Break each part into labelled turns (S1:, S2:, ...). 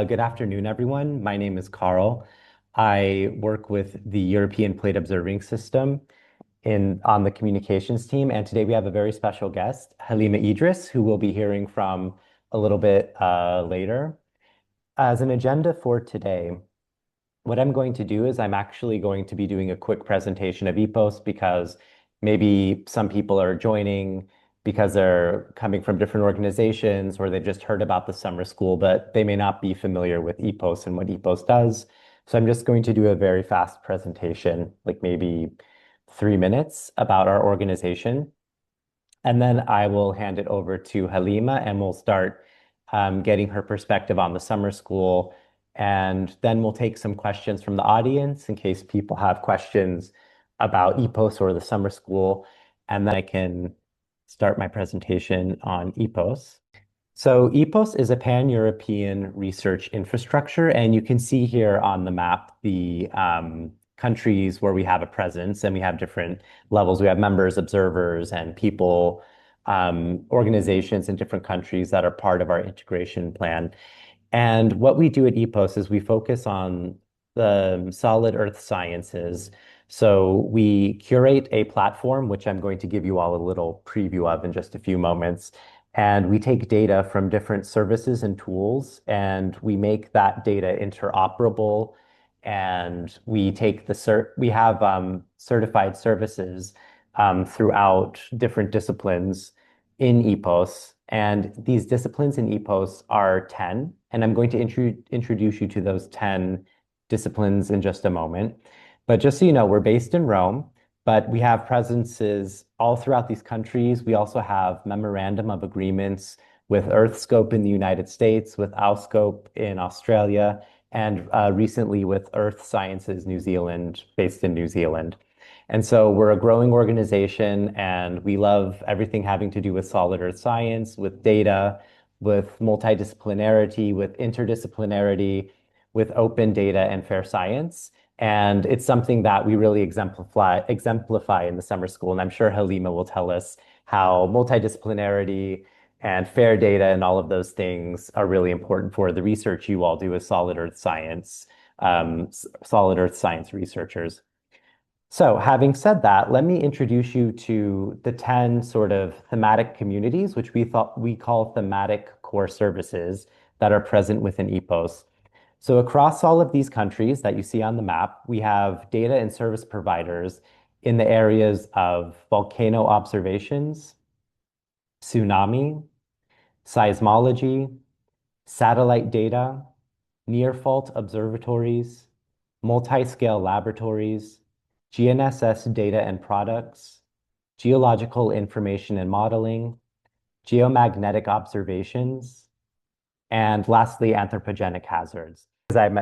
S1: Good afternoon, everyone. My name is Carl. I work with the European Plate Observing System on the communications team, and today we have a very special guest, Halima Idris, who we'll be hearing from a little bit later. As an agenda for today, what I'm going to do is I'm actually going to be doing a quick presentation of EPOS because maybe some people are joining because they're coming from different organizations or they've just heard about the summer school, but they may not be familiar with EPOS and what EPOS does. So I'm just going to do a very fast presentation, like maybe 3 minutes about our organization. And then I will hand it over to Halima and we'll start getting her perspective on the summer school. And then we'll take some questions from the audience in case people have questions about EPOS or the summer school. And then I can start my presentation on EPOS. So EPOS is a pan-European research infrastructure, and you can see here on the map the countries where we have a presence, and we have different levels. We have members, observers, and people, organizations in different countries that are part of our integration plan. And what we do at EPOS is we focus on the solid earth sciences. So we curate a platform, which I'm going to give you all a little preview of in just a few moments. And we take data from different services and tools, and we make that data interoperable. And we have certified services throughout different disciplines in EPOS. And these disciplines in EPOS are 10, and I'm going to introduce you to those 10 disciplines in just a moment. But just so you know, we're based in Rome, but we have presences all throughout these countries. We also have memorandum of agreements with EarthScope in the United States, with Owlscope in Australia, and recently with Earth Sciences New Zealand, based in New Zealand. And so we're a growing organization and we love everything having to do with solid earth science, with data, with multidisciplinarity, with interdisciplinarity, with open data and fair science. And it's something that we really exemplify in the summer school. And I'm sure Halima will tell us how multidisciplinarity and fair data and all of those things are really important for the research you all do as solid earth science researchers. So, having said that, let me introduce you to the 10 sort of thematic communities, which we call thematic core services that are present within EPOS. So, across all of these countries that you see on the map, we have data and service providers in the areas of volcano observations, tsunami, seismology, satellite data, near fault observatories, multi-scale laboratories, GNSS data and products, geological information and modeling, geomagnetic observations, and lastly, anthropogenic hazards.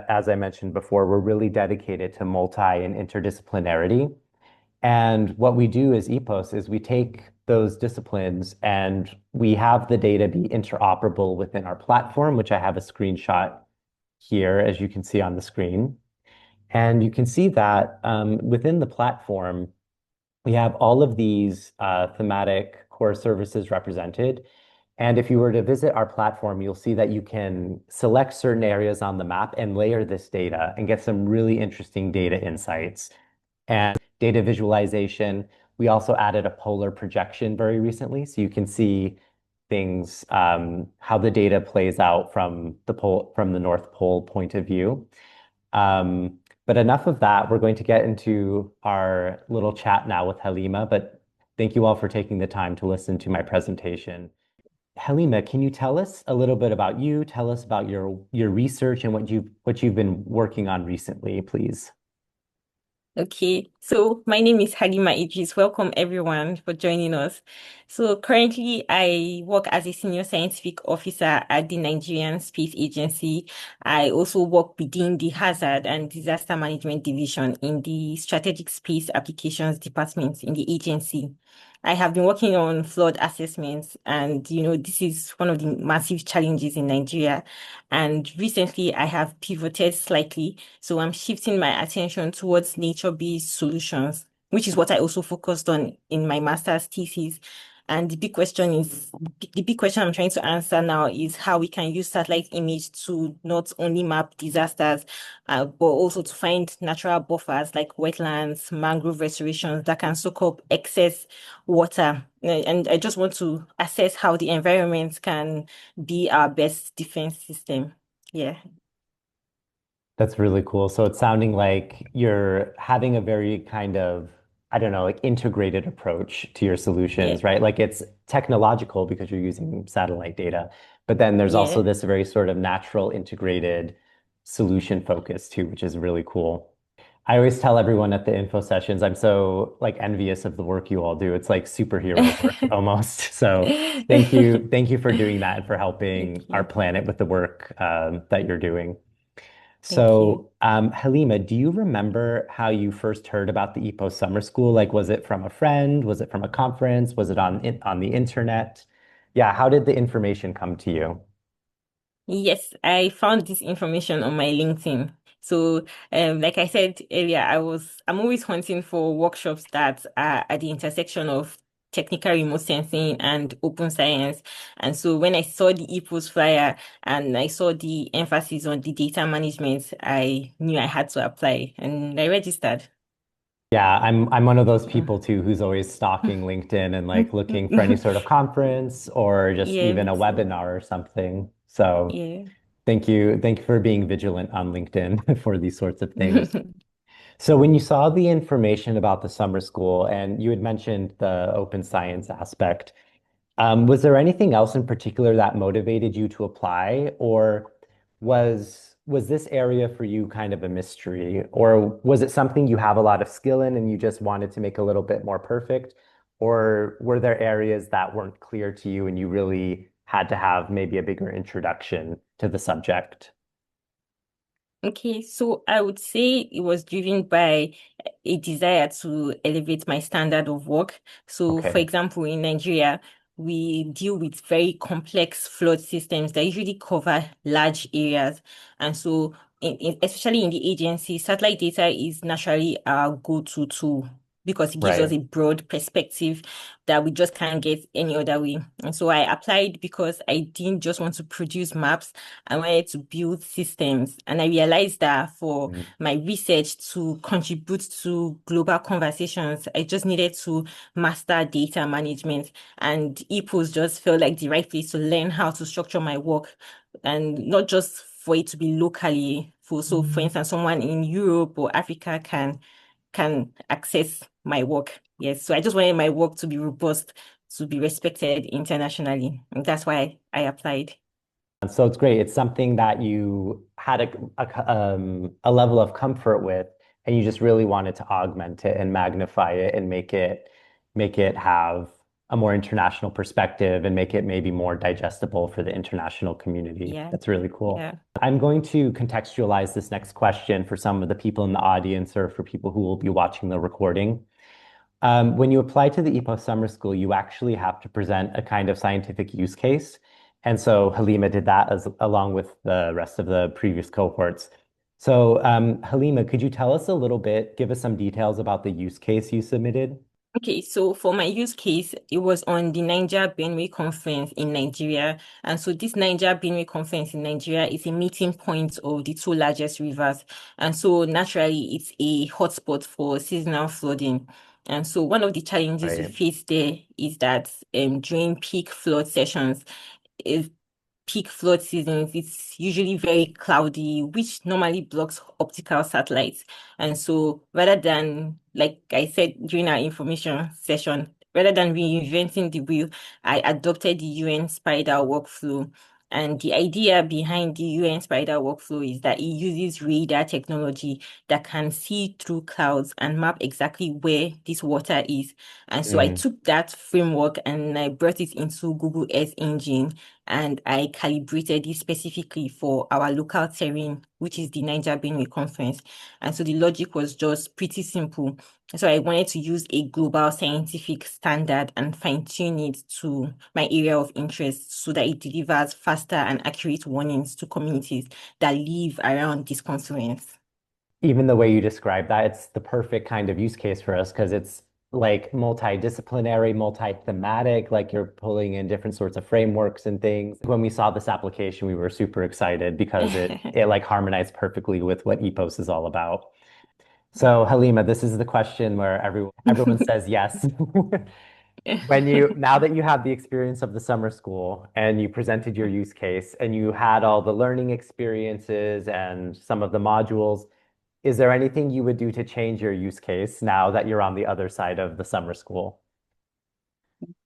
S1: As I mentioned before, we're really dedicated to multi and interdisciplinarity. And what we do as EPOS is we take those disciplines and we have the data be interoperable within our platform, which I have a screenshot here, as you can see on the screen. And you can see that within the platform, we have all of these thematic core services represented. And if you were to visit our platform, you'll see that you can select certain areas on the map and layer this data and get some really interesting data insights. And data visualization, we also added a polar projection very recently, so you can see things, how the data plays out from the North Pole point of view. But enough of that. We're going to get into our little chat now with Halima, but thank you all for taking the time to listen to my presentation. Halima, can you tell us a little bit about you? Tell us about your research and what you've been working on recently, please.
S2: Okay, so my name is Halima Idris. Welcome everyone for joining us. So currently I work as a senior scientific officer at the Nigerian Space Agency. I also work within the Hazard and Disaster Management Division in the Strategic Space Applications Department in the agency. I have been working on flood assessments, and this is one of the massive challenges in Nigeria. And recently I have pivoted slightly, so I'm shifting my attention towards nature-based solutions, which is what I also focused on in my master's thesis. And the big question I'm trying to answer now is how we can use satellite image to not only map disasters, but also to find natural buffers like wetlands, mangrove restorations that can soak up excess water. And I just want to assess how the environment can be our best defense system. Yeah,
S1: That's really cool. So it's sounding like you're having a very kind of, I don't know, like integrated approach to your
S2: yeah,
S1: solutions, right? Like it's technological because you're using satellite data, but then there's also
S2: yeah.
S1: this very sort of natural integrated solution focus too, which is really cool. I always tell everyone at the info sessions, I'm so like envious of the work you all do. It's like superhero work almost. So thank you for doing that and for helping
S2: Thank
S1: our
S2: you.
S1: planet with the work that you're doing.
S2: Thank you.
S1: So, Halima, do you remember how you first heard about the EPOS Summer School? Like, was it from a friend? Was it from a conference? Was it on the internet? Yeah, how did the information come to you?
S2: Yes, I found this information on my LinkedIn. So, like I said earlier, I'm always hunting for workshops that are at the intersection of technical remote sensing and open science. And so when I saw the EPOS flyer and I saw the emphasis on the data management, I knew I had to apply and I registered.
S1: Yeah, I'm one of those
S2: Mm.
S1: people too who's always stalking LinkedIn and like looking for any sort of conference or just
S2: Yeah,
S1: even
S2: me
S1: a
S2: too.
S1: webinar or something. So,
S2: Yeah.
S1: thank you for being vigilant on LinkedIn for these sorts of things. So when you saw the information about the summer school and you had mentioned the open science aspect, was there anything else in particular that motivated you to apply, or was this area for you kind of a mystery, or was it something you have a lot of skill in and you just wanted to make a little bit more perfect, or were there areas that weren't clear to you and you really had to have maybe a bigger introduction to the subject?
S2: Okay, so I would say it was driven by a desire to elevate my standard of work. So, for
S1: Okay,
S2: example, in Nigeria, we deal with very complex flood systems that usually cover large areas. And so, especially in the agency, satellite data is naturally our go-to tool because it gives us
S1: right.
S2: a broad perspective that we just can't get any other way. And so I applied because I didn't just want to produce maps. I wanted to build systems. And I realized that for
S1: Mm.
S2: my research to contribute to global conversations, I just needed to master data management. And EPOS just felt like the right place to learn how to structure my work and not just for it to be locally full. So for instance, someone in Europe or Africa can access my work. Yes. So I just wanted my work to be robust, to be respected internationally. And that's why I applied.
S1: And so it's great. It's something that you had a level of comfort with, and you just really wanted to augment it and magnify it and make it have a more international perspective and make it maybe more digestible for the international community.
S2: Yeah.
S1: That's really cool.
S2: Yeah.
S1: I'm going to contextualize this next question for some of the people in the audience or for people who will be watching the recording. When you apply to the EPOS Summer School, you actually have to present a kind of scientific use case. And so Halima did that as along with the rest of the previous cohorts. So Halima, could you tell us a little bit, give us some details about the use case you submitted?
S2: Okay, so for my use case, it was on the Niger Benue Conference in Nigeria. And so this Niger Benue Conference in Nigeria is a meeting point of the two largest rivers. And so naturally, it's a hotspot for seasonal flooding. And so one of the challenges we
S1: Right.
S2: face there is that during peak flood sessions, if peak flood seasons, it's usually very cloudy, which normally blocks optical satellites. And so rather than, like I said during our information session, rather than reinventing the wheel, I adopted the UN Spider workflow. And the idea behind the UN Spider workflow is that it uses radar technology that can see through clouds and map exactly where this water is. And so I
S1: Mm.
S2: took that framework and I brought it into Google Earth Engine and I calibrated it specifically for our local terrain, which is the Niger Benue Conference. And so the logic was just pretty simple. So I wanted to use a global scientific standard and fine-tune it to my area of interest so that it delivers faster and accurate warnings to communities that live around this conference.
S1: Even the way you describe that, it's the perfect kind of use case for us because it's like multidisciplinary, multi-thematic, like you're pulling in different sorts of frameworks and things. When we saw this application, we were super excited because it like harmonized perfectly with what EPOS is all about. So Halima, this is the question where everyone says yes. Now that you have the experience of the summer school and you presented your use case and you had all the learning experiences and some of the modules, is there anything you would do to change your use case now that you're on the other side of the summer school?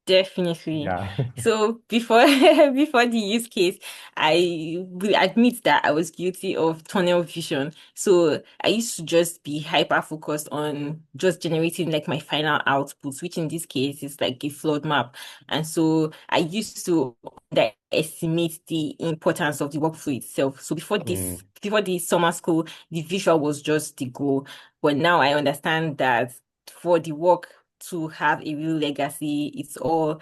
S2: Definitely.
S1: Yeah.
S2: So before before the use case, I will admit that I was guilty of tunnel vision. So I used to just be hyper focused on just generating like my final outputs, which in this case is like a flood map. And so I used to underestimate the importance of the workflow itself. So
S1: Mm.
S2: before the summer school, the visual was just the goal. But now I understand that for the work to have a real legacy, it's all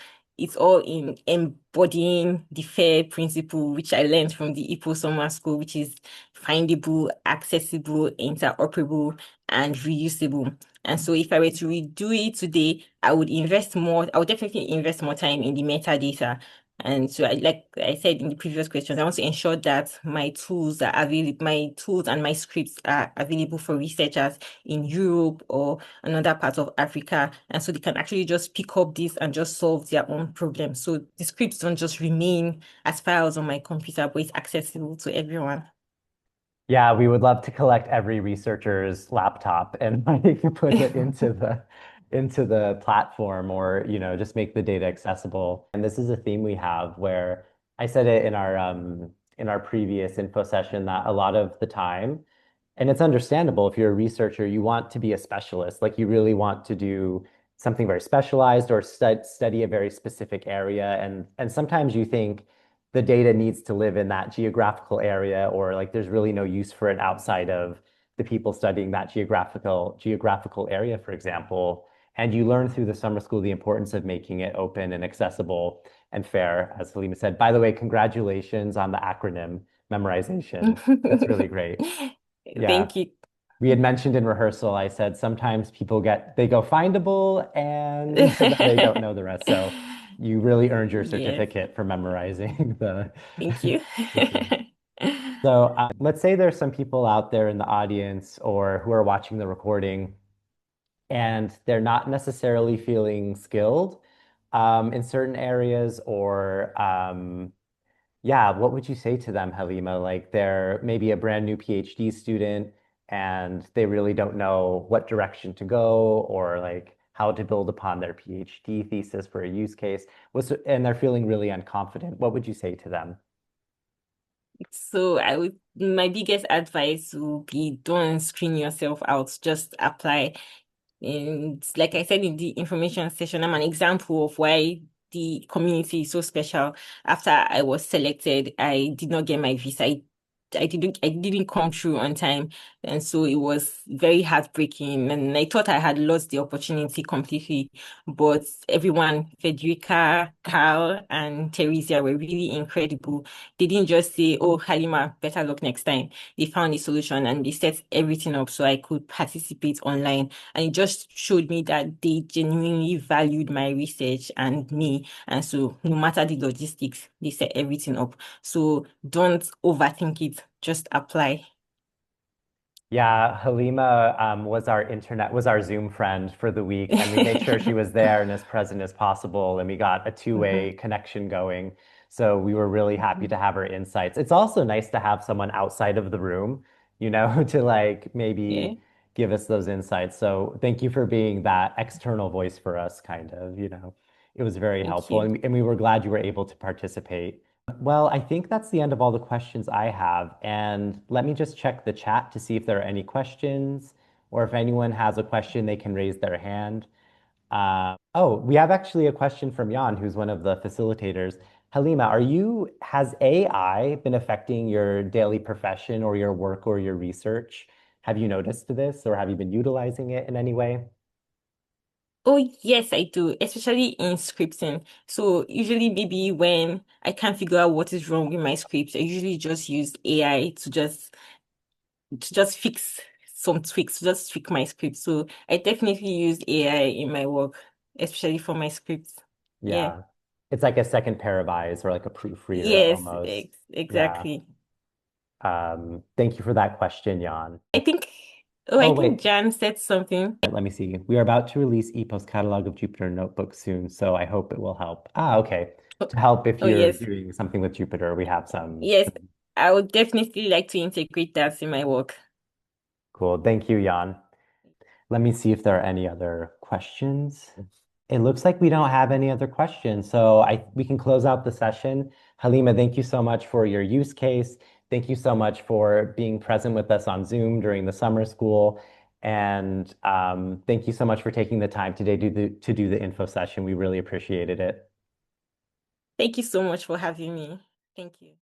S2: in embodying the FAIR principle, which I learned from the EPOS Summer School, which is findable, accessible, interoperable, and reusable. And so if I were to redo it today, I would definitely invest more time in the metadata. And so like I said in the previous questions, I want to ensure that my tools and my scripts are available for researchers in Europe or another part of Africa. And so they can actually just pick up this and just solve their own problem. So the scripts don't just remain as files on my computer, but it's accessible to everyone.
S1: Yeah, we would love to collect every researcher's laptop and like put it into the platform or, just make the data accessible. And this is a theme we have where I said it in our previous info session that a lot of the time, and it's understandable if you're a researcher, you want to be a specialist. Like you really want to do something very specialized or study a very specific area. And sometimes you think the data needs to live in that geographical area, or like there's really no use for it outside of the people studying that geographical area, for example. And you learn through the summer school the importance of making it open and accessible and fair, as Halima said. By the way, congratulations on the acronym memorization. That's really great. Yeah.
S2: Thank you.
S1: We had mentioned in rehearsal, I said sometimes they go findable and then they don't know the rest. So you really earned your
S2: Yes,
S1: certificate for memorizing the
S2: thank you.
S1: the thing. So let's say there's some people out there in the audience or who are watching the recording and they're not necessarily feeling skilled in certain areas or yeah, what would you say to them, Halima? Like they're maybe a brand new PhD student and they really don't know what direction to go or like how to build upon their PhD thesis for a use case. And they're feeling really unconfident. What would you say to them?
S2: So my biggest advice would be don't screen yourself out, just apply. And like I said in the information session, I'm an example of why the community is so special. After I was selected, I did not get my visa. I didn't come through on time. And so it was very heartbreaking. And I thought I had lost the opportunity completely. But everyone, Federica, Carl, and Teresa were really incredible. They didn't just say, "Oh, Halima, better luck next time." They found a solution and they set everything up so I could participate online. And it just showed me that they genuinely valued my research and me. And so no matter the logistics, they set everything up. So don't overthink it. Just apply.
S1: Yeah, Halima was our Zoom friend for the week, and we made sure she was there and as present as possible, and we got a two-way
S2: Mhm.
S1: connection going. So we were really happy
S2: Mhm.
S1: to have her insights. It's also nice to have someone outside of the room, to like
S2: Yeah,
S1: maybe give us those insights. So thank you for being that external voice for us, kind of. It was very
S2: thank
S1: helpful,
S2: you.
S1: and we were glad you were able to participate. Well, I think that's the end of all the questions I have. And let me just check the chat to see if there are any questions, or if anyone has a question, they can raise their hand. Oh, we have actually a question from Jan, who's one of the facilitators. Halima, has AI been affecting your daily profession or your work or your research? Have you noticed this, or have you been utilizing it in any way?
S2: Oh, yes, I do, especially in scripting. So usually maybe when I can't figure out what is wrong with my script, I usually just use AI to just fix some tweaks to just tweak my script. So I definitely use AI in my work, especially for my scripts. Yeah.
S1: Yeah. It's like a second pair of eyes or like a proofreader
S2: Yes,
S1: almost. Yeah.
S2: exactly.
S1: Thank you for that question, Jan.
S2: I think, I
S1: Oh,
S2: think
S1: wait.
S2: Jan said something.
S1: Let me see. We are about to release EPOS Catalog of Jupyter Notebooks soon, so I hope it will help. Ah, okay.
S2: Oh,
S1: To help if
S2: oh
S1: you're
S2: yes.
S1: doing something with Jupyter, we have
S2: Yes, I would definitely like to integrate that in my work.
S1: cool. Thank you, Jan. Let me see if there are any other questions. It looks like we don't have any other questions, so we can close out the session. Halima, thank you so much for your use case. Thank you so much for being present with us on Zoom during the summer school. And thank you so much for taking the time today to do the info session. We really appreciated it.
S2: Thank you so much for having me. Thank you.